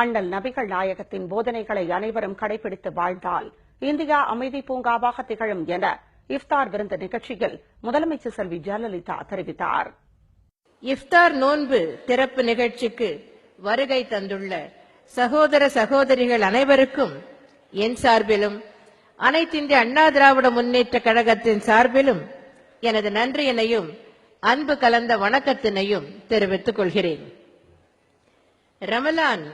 அண்ணல் நபிகள் நாயகத்தின் போதனைகளை அனைவரும் கடைபிடித்து வாழ்ந்தால் இந்தியா அமைதி பூங்காவாக திகழும் என இஃப்தார் விருந்து நிகழ்ச்சியில் முதலமைச்சர் செல்வி ஜெயலலிதா தெரிவித்தார். இஃப்தார் நோன்பு திறப்பு நிகழ்ச்சிக்கு வருகை தந்துள்ள சகோதர சகோதரிகள் அனைவருக்கும் என் சார்பிலும் அனைத்திந்திய அண்ணா திராவிட முன்னேற்ற கழகத்தின் சார்பிலும் எனது நன்றியினையும் அன்பு கலந்த வணக்கத்தினையும் தெரிவித்துக் கொள்கிறேன். ரமலான்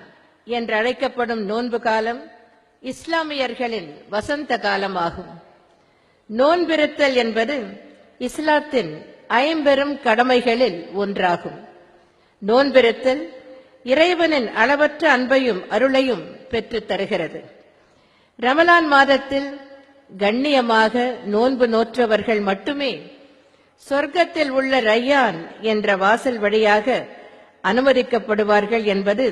என்று அழைக்கப்படும் நோன்பு காலம் இஸ்லாமியர்களின் வசந்த காலமாகும். நோன்பிருத்தல் என்பது இஸ்லாத்தின் ஐம்பெரும் கடமைகளில் ஒன்றாகும். நோன்பிருத்தல் இறைவனின் அளவற்ற அன்பையும் அருளையும் பெற்றுத் தருகிறது. ரமலான் மாதத்தில் கண்ணியமாக நோன்பு நோற்றவர்கள் மட்டுமே சொர்க்கத்தில் உள்ள ரய்யான் என்ற வாசல் வழியாக அனுமதிக்கப்படுவார்கள் என்பது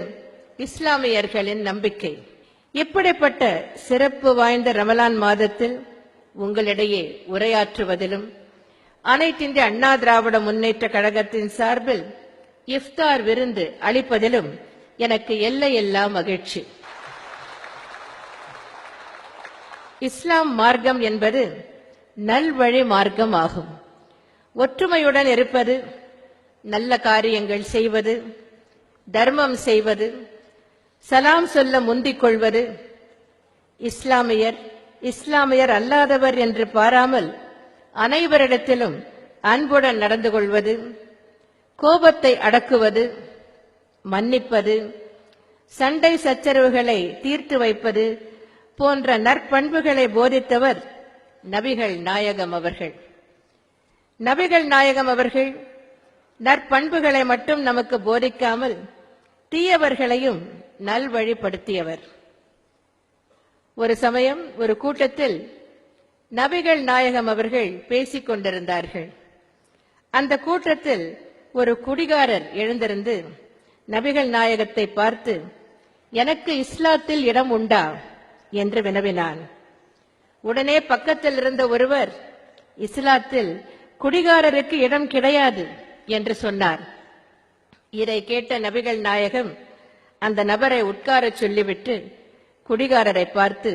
இஸ்லாமியர்களின் நம்பிக்கை. இப்படிப்பட்ட சிறப்பு வாய்ந்த ரமலான் மாதத்தில் உங்களிடையே உரையாற்றுவதிலும் அனைத்திந்திய அண்ணா திராவிட முன்னேற்ற கழகத்தின் சார்பில் இஃப்தார் விருந்து அளிப்பதிலும் எனக்கு எல்லையில்லா மகிழ்ச்சி. இஸ்லாம் மார்க்கம் என்பது நல்வழி மார்க்கம் ஆகும். ஒற்றுமையுடன் இருப்பது, நல்ல காரியங்கள் செய்வது, தர்மம் செய்வது, சலாம் சொல்ல முந்திக் கொள்வது, இஸ்லாமியர் அல்லாதவர் என்று பாராமல் அனைவரிடத்திலும் அன்புடன் நடந்து கொள்வது, கோபத்தை அடக்குவது, மன்னிப்பது, சண்டை சச்சரவுகளை தீர்த்து வைப்பது போன்ற நற்பண்புகளை போதித்தவர் நபிகள் நாயகம் அவர்கள். நபிகள் நாயகம் அவர்கள் நற்பண்புகளை மட்டும் நமக்கு போதிக்காமல் தீயவர்களையும் நல்வழிப்படுத்தியவர். ஒரு சமயம் ஒரு கூட்டத்தில் நபிகள் நாயகம் அவர்கள் பேசிக் கொண்டிருந்தார்கள். அந்த கூட்டத்தில் ஒரு குடிகாரர் எழுந்திருந்து நபிகள் நாயகத்தை பார்த்து, எனக்கு இஸ்லாத்தில் இடம் உண்டா என்று வினவினான். உடனே பக்கத்தில் இருந்த ஒருவர், இஸ்லாத்தில் குடிகாரருக்கு இடம் கிடையாது என்று சொன்னார். இதை கேட்ட நபிகள் நாயகம் அந்த நபரை உட்காரச் சொல்லிவிட்டு குடிகாரரை பார்த்து,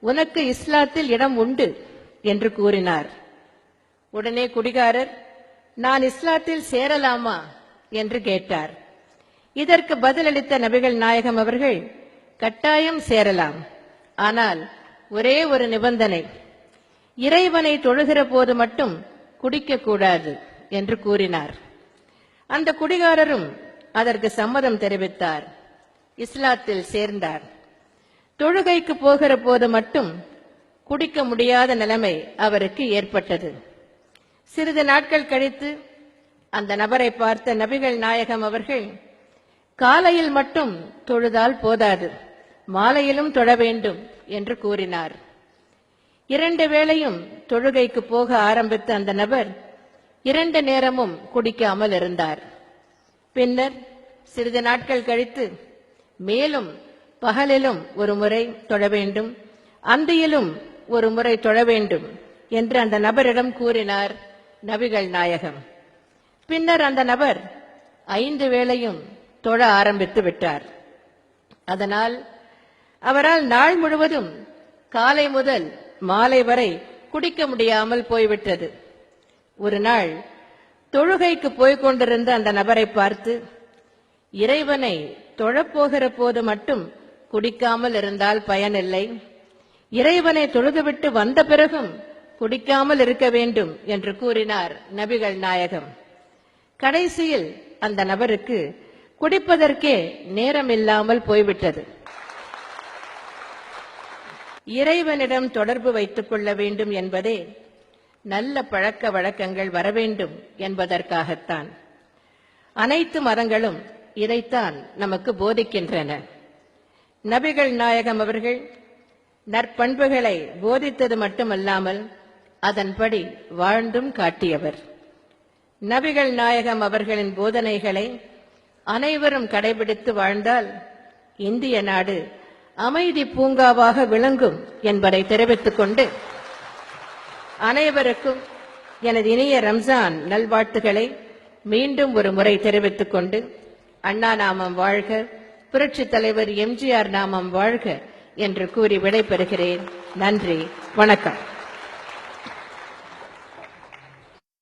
உனக்கு இஸ்லாத்தில் இடம் உண்டு என்று கூறினார். உடனே குடிகாரர், நான் இஸ்லாத்தில் சேரலாமா என்று கேட்டார். இதற்கு பதிலளித்த நபிகள் நாயகம் அவர்கள், கட்டாயம் சேரலாம், ஆனால் ஒரே ஒரு நிபந்தனை, இறைவனை தொழுகிற போது மட்டும் குடிக்கக்கூடாது என்று கூறினார். அந்த குடிகாரரும் அதற்கு சம்மதம் தெரிவித்தார். இஸ்லாத்தில் சேர்ந்தார். தொழுகைக்கு போகிற போது மட்டும் குடிக்க முடியாத நிலைமை அவருக்கு ஏற்பட்டது. சிறிது நாட்கள் கழித்து அந்த நபரை பார்த்த நபிகள் நாயகம் அவர்கள், காலையில் மட்டும் தொழுதால் போதாது, மாலையிலும் தொழ வேண்டும் என்று கூறினார். 2 வேளையும் தொழுகைக்கு போக ஆரம்பித்த அந்த நபர் 2 நேரமும் குடிக்காமல் இருந்தார். பின்னர் சிறிது நாட்கள் கழித்து மேலும் பகலிலும் ஒரு முறை தொழ வேண்டும், அந்தியிலும் ஒரு முறை தொழ வேண்டும் என்று அந்த நபரிடம் கூறினார் நபிகள் நாயகம். பின்னர் அந்த நபர் 5 வேளையும் தொழ ஆரம்பித்து விட்டார். அதனால் அவரால் நாள் முழுவதும் காலை முதல் மாலை வரை குடிக்க முடியாமல் போய்விட்டது. ஒரு நாள் தொழுகைக்கு போய்க் கொண்டிருந்த அந்த நபரை பார்த்து, இறைவனை தொழப்போகிற போது மட்டும் குடிக்காமல் இருந்தால் பயனில்லை, இறைவனை தொழுதுவிட்டு வந்த பிறகும் குடிக்காமல் இருக்க வேண்டும் என்று கூறினார் நபிகள் நாயகம். கடைசியில் அந்த நபருக்கு குடிப்பதற்கே நேரம் இல்லாமல் போய்விட்டது. இறைவனிடம் தொடர்பு வைத்துக் கொள்ள வேண்டும் என்பதே நல்ல பழக்க வழக்கங்கள் வர வேண்டும் என்பதற்காகத்தான். அனைத்து மதங்களும் இதைத்தான் நமக்கு போதிக்கின்றன. நபிகள் நாயகம் அவர்கள் நற்பண்புகளை போதித்தது மட்டுமல்லாமல் அதன்படி வாழ்ந்தும் காட்டியவர். நபிகள் நாயகம் அவர்களின் போதனைகளை அனைவரும் கடைபிடித்து வாழ்ந்தால் இந்திய நாடு அமைதி பூங்காவாக விளங்கும் என்பதை தெரிவித்துக் கொண்டு அனைவருக்கும் எனது இனிய ரம்ஜான் நல்வாழ்த்துக்களை மீண்டும் ஒரு முறை தெரிவித்துக் கொண்டு, அண்ணா நாமம் வாழ்க, புரட்சித் தலைவர் எம்ஜிஆர் நாமம் வாழ்க என்று கூறி விடைபெறுகிறேன். நன்றி, வணக்கம்.